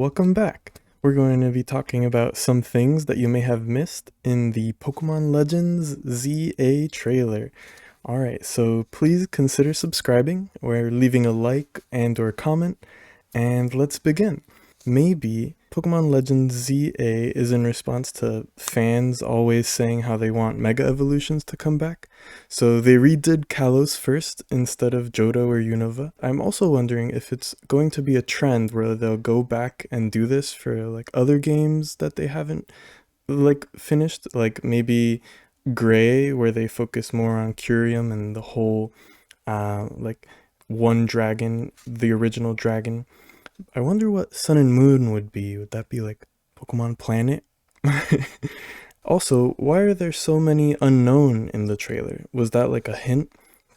Welcome back. We're going to be talking about some things that you may have missed in the Pokemon Legends ZA trailer. Alright, so please consider subscribing or leaving a like and or comment, and let's begin. Maybe Pokemon Legends ZA is in response to fans always saying how they want Mega Evolutions to come back. So they redid Kalos first instead of Johto or Unova. I'm also wondering if it's going to be a trend where they'll go back and do this for like other games that they haven't like finished, like maybe Gray, where they focus more on Curium and the whole like one dragon, the original dragon. I wonder what Sun and Moon would be. Would that be like Pokemon Planet? Also, why are there so many unknown in the trailer? Was that like a hint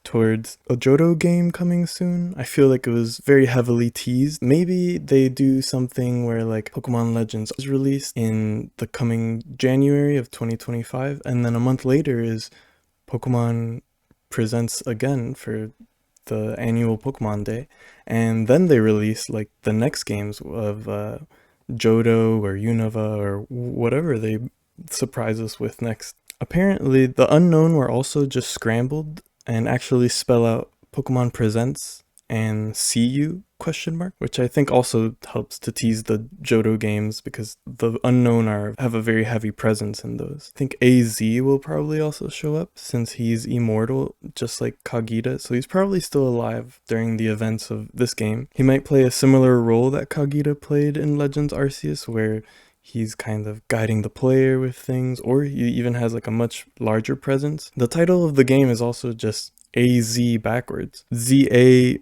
towards a Johto game coming soon? I feel like it was very heavily teased. Maybe they do something where like Pokemon Legends is released in the coming January of 2025, and then a month later is Pokemon Presents again for the annual Pokemon Day, and then they release like the next games of Johto or Unova or whatever they surprise us with next. Apparently, the unknown were also just scrambled and actually spell out Pokemon Presents and See You question mark, which I think also helps to tease the Johto games because the unknown have a very heavy presence in those. I think AZ will probably also show up since he's immortal, just like Kagita, so he's probably still alive during the events of this game. He might play a similar role that Kagita played in Legends Arceus, where he's kind of guiding the player with things, or he even has like a much larger presence. The title of the game is also just AZ backwards. ZA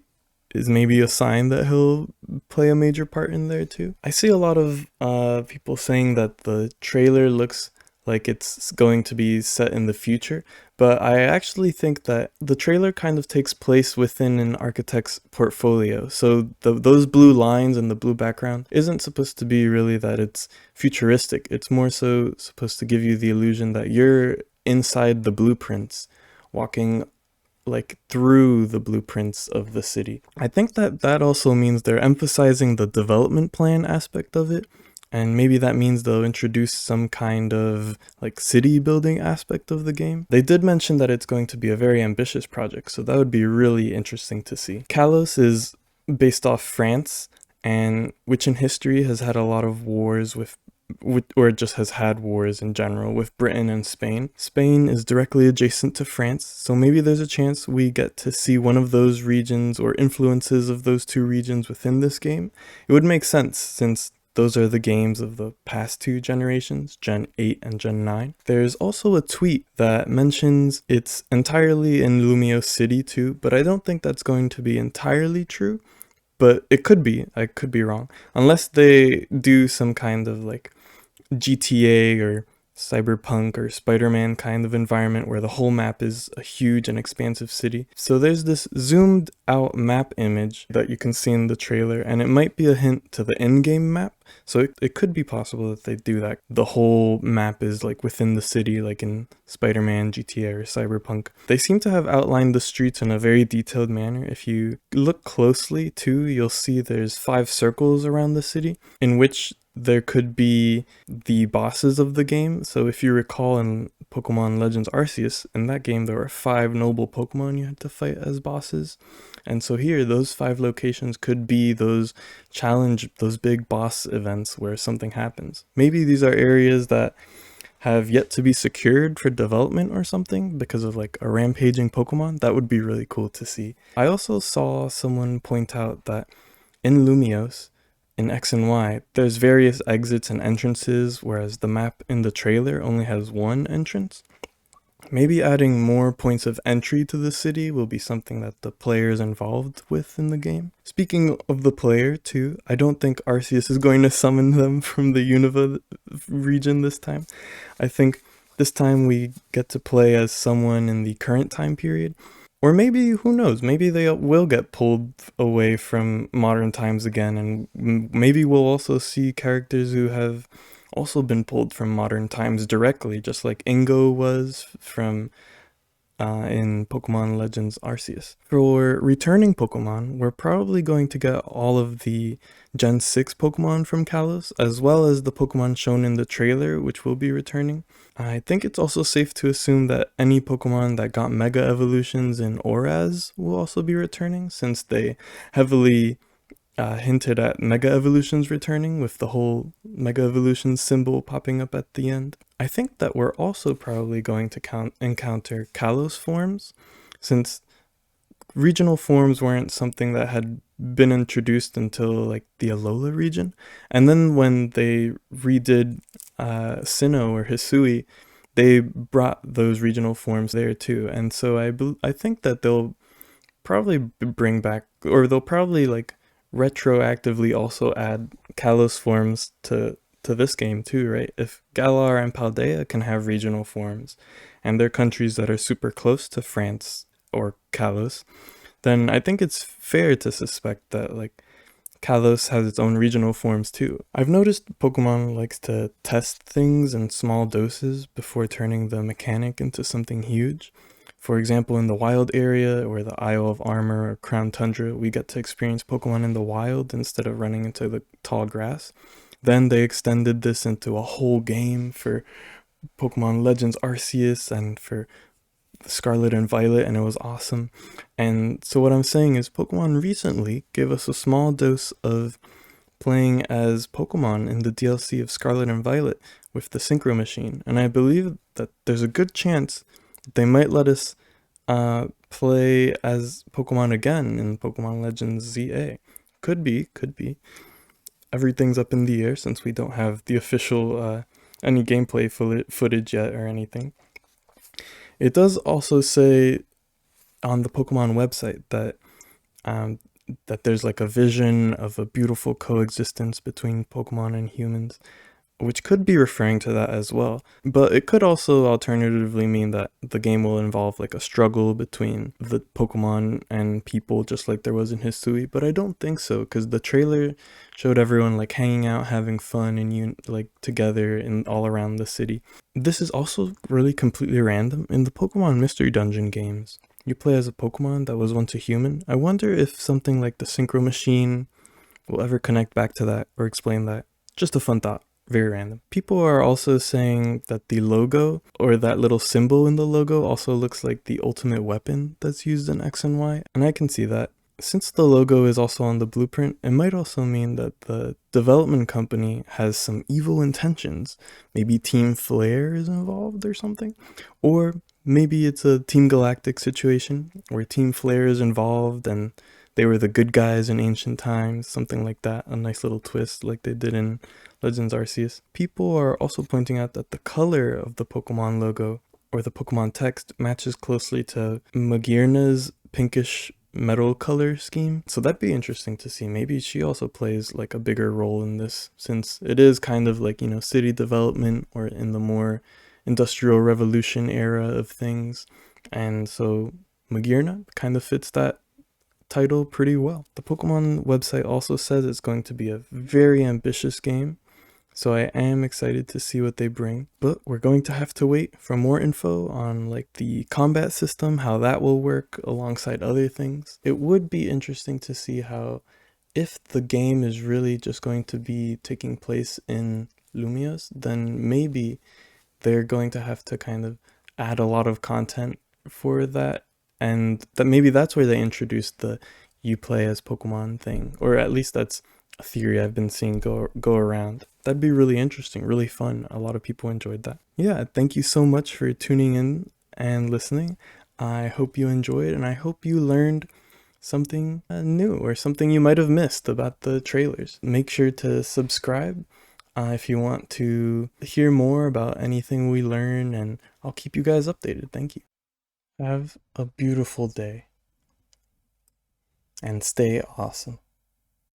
is maybe a sign that he'll play a major part in there too. I see a lot of people saying that the trailer looks like it's going to be set in the future, but I actually think that the trailer kind of takes place within an architect's portfolio. So those blue lines and the blue background isn't supposed to be really that it's futuristic. It's more so supposed to give you the illusion that you're inside the blueprints, walking like through the blueprints of the city. I think that also means they're emphasizing the development plan aspect of it, and maybe that means they'll introduce some kind of like city building aspect of the game. They did mention that it's going to be a very ambitious project, so that would be really interesting to see. Kalos is based off France, and which in history has had a lot of wars with or just has had wars in general with Britain and Spain. Spain is directly adjacent to France, so maybe there's a chance we get to see one of those regions or influences of those two regions within this game. It would make sense since those are the games of the past two generations, Gen 8 and Gen 9. There's also a tweet that mentions it's entirely in Lumio City too, but I don't think that's going to be entirely true. But it could be, I could be wrong. Unless they do some kind of like GTA or Cyberpunk or Spider-Man kind of environment where the whole map is a huge and expansive city. So there's this zoomed out map image that you can see in the trailer, and it might be a hint to the in-game map. So it could be possible that they do that. The whole map is like within the city, like in Spider-Man, GTA, or Cyberpunk. They seem to have outlined the streets in a very detailed manner. If you look closely too, you'll see there's 5 circles around the city in which there could be the bosses of the game. So if you recall in Pokemon Legends Arceus, in that game there were 5 noble Pokemon you had to fight as bosses. And so here, those 5 locations could be those those big boss events where something happens. Maybe these are areas that have yet to be secured for development or something because of like a rampaging Pokemon. That would be really cool to see. I also saw someone point out that in Lumios, in X and Y, there's various exits and entrances, whereas the map in the trailer only has one entrance. Maybe adding more points of entry to the city will be something that the player is involved with in the game. Speaking of the player too, I don't think Arceus is going to summon them from the Unova region this time. I think this time we get to play as someone in the current time period. Or maybe, who knows, maybe they will get pulled away from modern times again, and maybe we'll also see characters who have also been pulled from modern times directly, just like Ingo was from in Pokemon Legends Arceus. For returning Pokemon, we're probably going to get all of the Gen 6 Pokemon from Kalos, as well as the Pokemon shown in the trailer, which will be returning. I think it's also safe to assume that any Pokemon that got Mega Evolutions in Oraz will also be returning, since they heavily hinted at Mega Evolutions returning with the whole Mega Evolution symbol popping up at the end. I think that we're also probably going to encounter Kalos forms, since regional forms weren't something that had been introduced until like the Alola region. And then when they redid Sinnoh or Hisui, they brought those regional forms there too. And so I think that they'll probably bring back, or they'll probably like retroactively also add Kalos forms to this game too, right? If Galar and Paldea can have regional forms, and they're countries that are super close to France or Kalos, then I think it's fair to suspect that like Kalos has its own regional forms too. I've noticed Pokemon likes to test things in small doses before turning the mechanic into something huge. For example, in the wild area or the Isle of Armor or Crown Tundra, we get to experience Pokemon in the wild instead of running into the tall grass. Then they extended this into a whole game for Pokemon Legends Arceus and for Scarlet and Violet, and it was awesome. And so what I'm saying is Pokemon recently gave us a small dose of playing as Pokemon in the DLC of Scarlet and Violet with the Synchro Machine, and I believe that there's a good chance that they might let us play as Pokemon again in Pokemon Legends ZA. Could be, could be. Everything's up in the air since we don't have the official any gameplay footage yet or anything. It does also say on the Pokemon website that that there's like a vision of a beautiful coexistence between Pokemon and humans, which could be referring to that as well. But it could also alternatively mean that the game will involve like a struggle between the Pokemon and people, just like there was in Hisui. But I don't think so, because the trailer showed everyone like hanging out, having fun, and like together and all around the city. This is also really completely random. In the Pokemon Mystery Dungeon games, you play as a Pokemon that was once a human. I wonder if something like the Synchro Machine will ever connect back to that or explain that. Just a fun thought. Very random. People are also saying that the logo, or that little symbol in the logo, also looks like the ultimate weapon that's used in X and Y, and I can see that. Since the logo is also on the blueprint, it might also mean that the development company has some evil intentions. Maybe Team Flare is involved or something? Or maybe it's a Team Galactic situation where Team Flare is involved and they were the good guys in ancient times, something like that. A nice little twist like they did in Legends Arceus. People are also pointing out that the color of the Pokemon logo or the Pokemon text matches closely to Magearna's pinkish metal color scheme. So that'd be interesting to see. Maybe she also plays like a bigger role in this, since it is kind of like, you know, city development or in the more industrial revolution era of things. And so Magearna kind of fits that title pretty well. The Pokemon website also says it's going to be a very ambitious game, so I am excited to see what they bring. But we're going to have to wait for more info on like the combat system, how that will work alongside other things. It would be interesting to see how, if the game is really just going to be taking place in Lumios, then maybe they're going to have to kind of add a lot of content for that, and that maybe that's where they introduced the you play as Pokemon thing, or at least that's a theory I've been seeing go around. That'd be really interesting, really fun. A lot of people enjoyed that. Yeah, thank you so much for tuning in and listening. I hope you enjoyed, and I hope you learned something new or something you might have missed about the trailers. Make sure to subscribe if you want to hear more about anything we learn, and I'll keep you guys updated. Thank you. Have a beautiful day and stay awesome.